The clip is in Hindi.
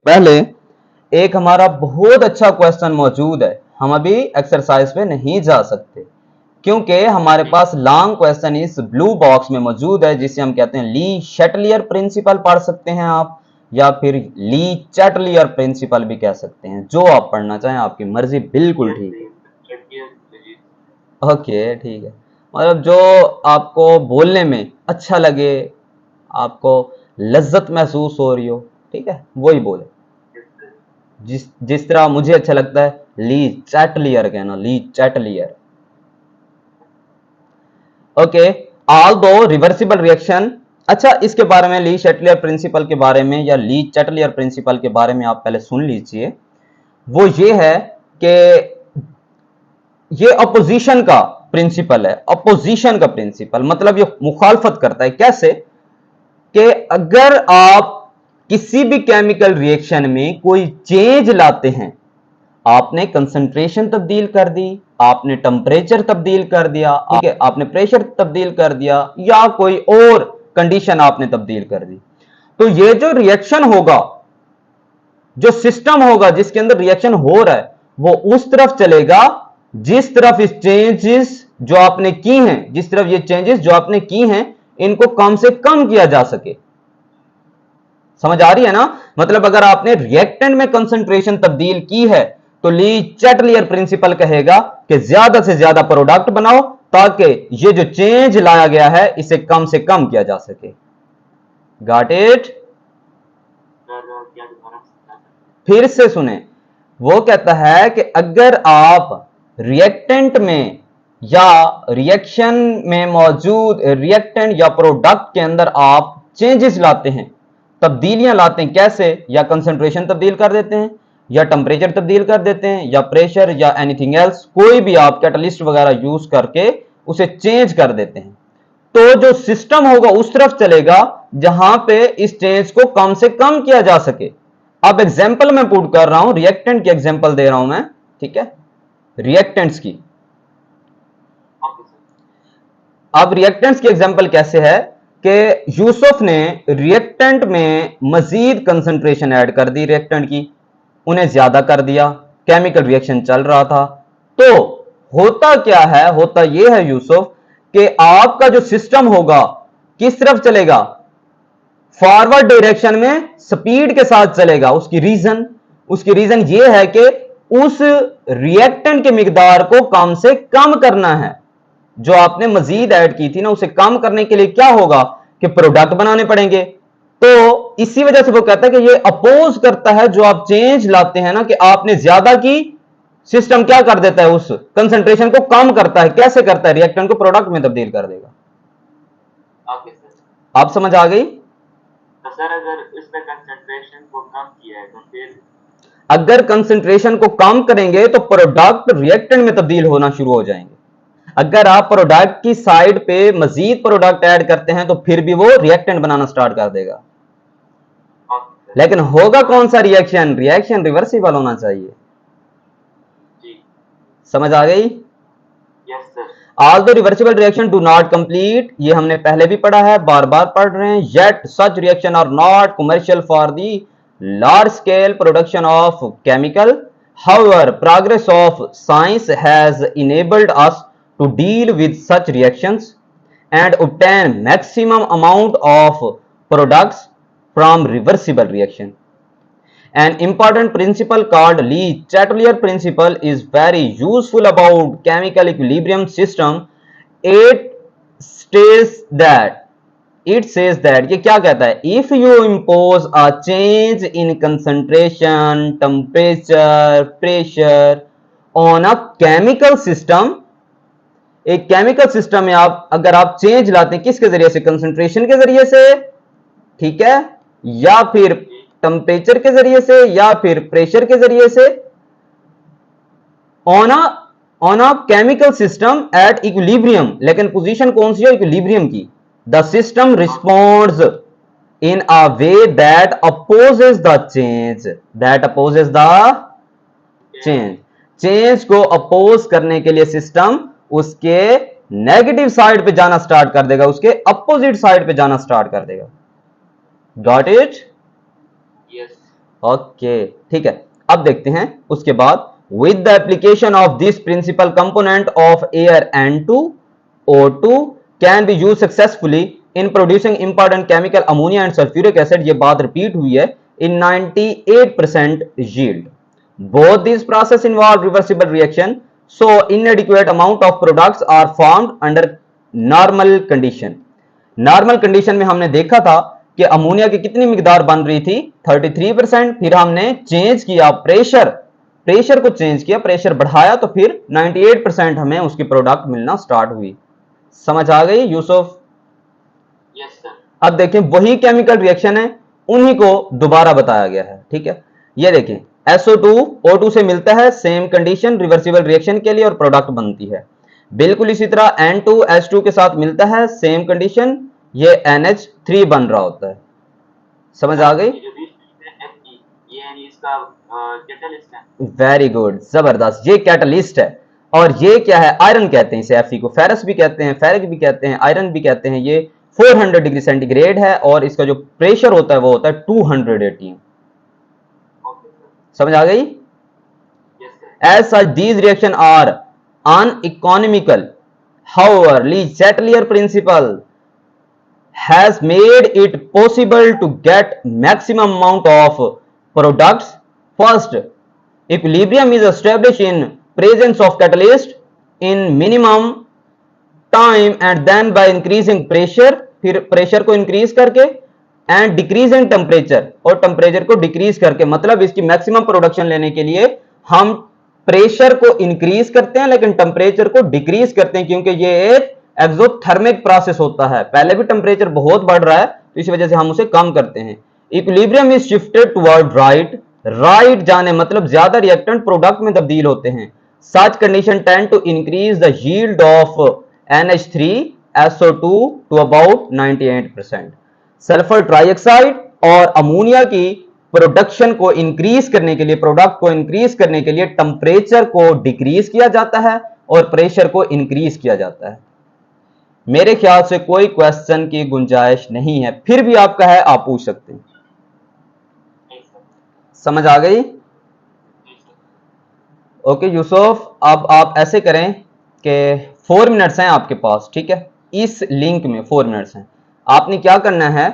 पहले एक हमारा बहुत अच्छा क्वेश्चन मौजूद है, हम अभी एक्सरसाइज पे नहीं जा सकते क्योंकि हमारे पास लॉन्ग क्वेश्चन इस ब्लू बॉक्स में मौजूद है, जिसे हम कहते हैं ली शैटलियर प्रिंसिपल पढ़ सकते हैं आप, या फिर ली चैटलियर प्रिंसिपल भी कह सकते हैं, जो आप पढ़ना चाहें आपकी मर्जी, बिल्कुल ठीक है। ओके ठीक है, मतलब जो आपको बोलने में अच्छा लगे, आपको लज्जत महसूस हो रही हो, ठीक है, वही बोले। जिस जिस तरह मुझे अच्छा लगता है ली चैटलियर कहना, ली चैटलियर। ओके, ऑल दो रिवर्सिबल रिएक्शन। अच्छा, इसके बारे में ली शैटलियर प्रिंसिपल के बारे में या ली चैटलियर प्रिंसिपल के बारे में आप पहले सुन लीजिए। वो ये है कि ये अपोजिशन का प्रिंसिपल है, अपोजिशन का प्रिंसिपल मतलब ये मुखालफत करता है। कैसे कि अगर आप किसी भी केमिकल रिएक्शन में कोई चेंज लाते हैं, आपने कंसंट्रेशन तब्दील कर दी, आपने टेम्परेचर तब्दील कर दिया, ठीक है, आपने प्रेशर तब्दील कर दिया, या कोई और कंडीशन आपने तब्दील कर दी, तो ये जो रिएक्शन होगा, जो सिस्टम होगा जिसके अंदर रिएक्शन हो रहा है, वो उस तरफ चलेगा जिस तरफ इस चेंजेस जो आपने की हैं, जिस तरफ ये चेंजेस जो आपने की हैं, इनको कम से कम किया जा सके। समझ आ रही है ना? मतलब अगर आपने रिएक्टेंट में कंसंट्रेशन तब्दील की है तो ली चैटलियर प्रिंसिपल कहेगा कि ज्यादा से ज्यादा प्रोडक्ट बनाओ ताकि ये जो चेंज लाया गया है इसे कम से कम किया जा सके। Got it? फिर से सुने, वो कहता है कि अगर आप रिएक्टेंट में या रिएक्शन में मौजूद रिएक्टेंट या प्रोडक्ट के अंदर आप चेंजेस लाते हैं, तब्दीलियां लाते हैं, कैसे? या कंसंट्रेशन तब्दील कर देते हैं, या टेम्परेचर तब्दील कर देते हैं, या प्रेशर, या एनीथिंग एल्स, कोई भी आप कैटलिस्ट वगैरह यूज करके उसे चेंज कर देते हैं, तो जो सिस्टम होगा उस तरफ चलेगा जहां पे इस चेंज को कम से कम किया जा सके। अब एग्जाम्पल मैं पुट कर रहा हूं, रिएक्टेंट की एग्जाम्पल दे रहा हूं मैं, ठीक है, रिएक्टेंट्स की। अब रिएक्टेंट्स की एग्जाम्पल कैसे है कि यूसुफ ने रिएक्टेंट में मजीद कंसंट्रेशन ऐड कर दी, रिएक्टेंट की उन्हें ज्यादा कर दिया, केमिकल रिएक्शन चल रहा था, तो होता क्या है, होता यह है यूसुफ कि आपका जो सिस्टम होगा किस तरफ चलेगा? फॉरवर्ड डायरेक्शन में स्पीड के साथ चलेगा। उसकी रीजन यह है कि उस रिएक्टेंट के मिकदार को कम से कम करना है, जो आपने मजीद ऐड की थी ना, उसे कम करने के लिए क्या होगा कि प्रोडक्ट बनाने पड़ेंगे। तो इसी वजह से वो कहता है कि ये अपोज करता है जो आप चेंज लाते हैं ना, कि आपने ज्यादा की, सिस्टम क्या कर देता है, उस कंसंट्रेशन को कम करता है। कैसे करता है? रिएक्टेंट को प्रोडक्ट में तब्दील कर देगा। आप समझ आ गई? तो सर अगर इसमें कंसंट्रेशन को कम किया है तो फिर अगर कंसंट्रेशन को कम करेंगे तो प्रोडक्ट रिएक्टेंट में तब्दील होना शुरू हो जाएंगे। अगर आप प्रोडक्ट की साइड पे मजीद प्रोडक्ट ऐड करते हैं तो फिर भी वो रिएक्टेंट बनाना स्टार्ट कर देगा। लेकिन होगा कौन सा रिएक्शन? रिएक्शन रिवर्सिबल होना चाहिए। समझ आ गई? Yes sir. Although reversible reaction do not complete, ये हमने पहले भी पढ़ा है, बार बार पढ़ रहे हैं, yet such reaction are not commercial for the large scale production of chemical. However, progress of science has enabled us to deal with such reactions and obtain maximum amount of products from reversible reaction. An important principle called Le Chatelier principle is very useful about chemical equilibrium system. It says that ये क्या कहता है? If you impose a change in concentration, temperature, pressure on a chemical system, एक केमिकल सिस्टम में अगर आप चेंज लाते हैं, किसके जरिए से? कंसंट्रेशन के जरिए से, ठीक है, या फिर टेम्परेचर के जरिए से, या फिर प्रेशर के जरिए से, on a chemical system at equilibrium. लेकिन पोजीशन कौन सी है? इक्विलिब्रियम की। The system responds in a way that opposes the change, change को अपोज करने के लिए सिस्टम उसके नेगेटिव साइड पे जाना स्टार्ट कर देगा, उसके अपोजिट साइड पे जाना स्टार्ट कर देगा। Got it? यस। ओके, ठीक है। अब देखते हैं उसके बाद, with the application of this principle component of air N2O2 can be use successfully in producing important chemical ammonia and sulphuric acid. ये बात रिपीट हुई है, इन 98% yield. Both these process involve reversible reaction, so inadequate amount of products are formed under normal condition. Normal condition में हमने देखा था कि अमोनिया की कितनी मिकदार बन रही थी, 33%। फिर हमने चेंज किया प्रेशर को चेंज किया, प्रेशर बढ़ाया तो फिर 98% हमें उसकी प्रोडक्ट मिलना स्टार्ट हुई। समझ आ गई यूसुफ? Yes sir. अब देखें, वही केमिकल रिएक्शन है, उन्हीं को दोबारा बताया गया है, ठीक है। ये देखें, SO2 O2 से मिलता है, सेम कंडीशन रिवर्सिबल रिएक्शन के लिए और प्रोडक्ट बनती है। बिल्कुल इसी तरह N2H2 के साथ मिलता है, सेम कंडीशन, ये NH3 बन रहा होता है। समझ आ गई? ये इसका कैटलिस्ट है। वेरी गुड, जबरदस्त, ये कैटलिस्ट है। और ये क्या है? आयरन कहते हैं इसे, Fe को फेरस भी कहते हैं, फेरिक भी कहते हैं, आयरन भी कहते हैं। ये 400 डिग्री सेंटीग्रेड है और इसका जो प्रेशर होता है वो होता है 200 ATM। समझ आ गई? As such, these reactions are uneconomical. However, Le-Chatelier principle has made it possible to get maximum amount of products. First, equilibrium is established in presence of catalyst in minimum time and then by increasing pressure, फिर प्रेशर को इंक्रीज करके, एंड डिक्रीजिंग टेम्परेचर, और टेम्परेचर को डिक्रीज करके। मतलब इसकी मैक्सिमम प्रोडक्शन लेने के लिए हम प्रेशर को इंक्रीज करते हैं लेकिन टेम्परेचर को डिक्रीज करते हैं, क्योंकि ये एक एक्सोथर्मिक प्रोसेस होता है। पहले भी टेम्परेचर बहुत बढ़ रहा है तो इस वजह से हम उसे कम करते हैं। Equilibrium is shifted toward right जाने मतलब ज्यादा रिएक्टेंट प्रोडक्ट में तब्दील होते हैं। Such condition tend to increase the yield of NH3SO2 to about 98%। Sulphur trioxide और अमोनिया की प्रोडक्शन को इंक्रीज करने के लिए, प्रोडक्ट को इंक्रीज करने के लिए टेम्परेचर को डिक्रीज किया जाता है और प्रेशर को इंक्रीज किया जाता है। मेरे ख्याल से कोई क्वेश्चन की गुंजाइश नहीं है, फिर भी आपका है, आप पूछ सकते हैं। समझ आ गई? ओके यूसुफ, अब आप ऐसे करें कि 4 मिनट्स हैं आपके पास, ठीक है? इस लिंक में 4 मिनट्स हैं। आपने क्या करना है,